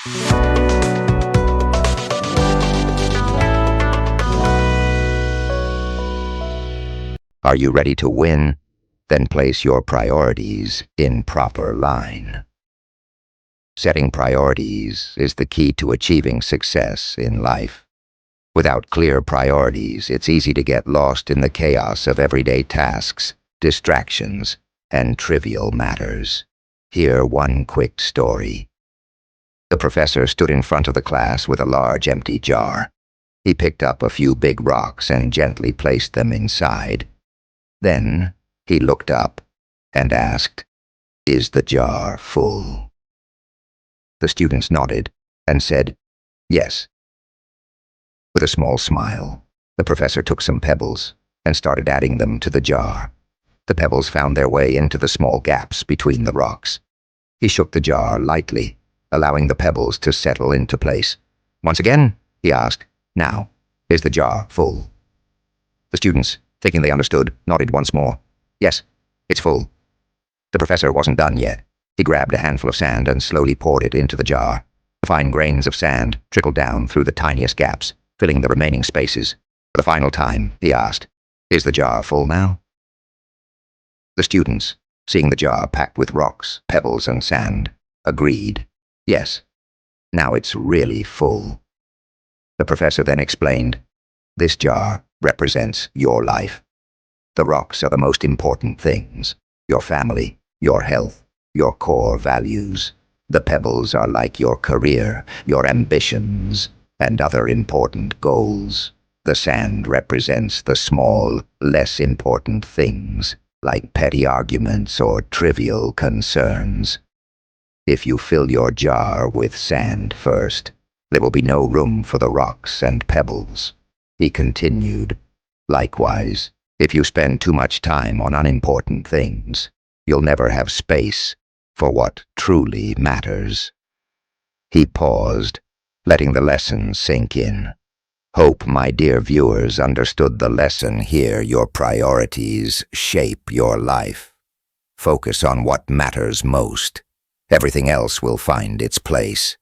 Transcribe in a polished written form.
Are you ready to win? Then place your priorities in proper line. Setting priorities is the key to achieving success in life. Without clear priorities, it's easy to get lost in the chaos of everyday tasks, distractions, and trivial matters. Hear one quick story. The professor stood in front of the class with a large empty jar. He picked up a few big rocks and gently placed them inside. Then he looked up and asked, "Is the jar full?" The students nodded and said, "Yes." With a small smile, the professor took some pebbles and started adding them to the jar. The pebbles found their way into the small gaps between the rocks. He shook the jar lightly, allowing the pebbles to settle into place. "Once again," he asked, "Now, is the jar full?" The students, thinking they understood, nodded once more. "Yes, it's full." The professor wasn't done yet. He grabbed a handful of sand and slowly poured it into the jar. The fine grains of sand trickled down through the tiniest gaps, filling the remaining spaces. For the final time, he asked, "Is the jar full now?" The students, seeing the jar packed with rocks, pebbles, and sand, agreed. "Yes, now it's really full." The professor then explained, "This jar represents your life. The rocks are the most important things: your family, your health, your core values. The pebbles are like your career, your ambitions, and other important goals. The sand represents the small, less important things, like petty arguments or trivial concerns. If you fill your jar with sand first, there will be no room for the rocks and pebbles." He continued, "Likewise, if you spend too much time on unimportant things, you'll never have space for what truly matters." He paused, letting the lesson sink in. Hope my dear viewers understood the lesson here. Your priorities shape your life. Focus on what matters most. Everything else will find its place.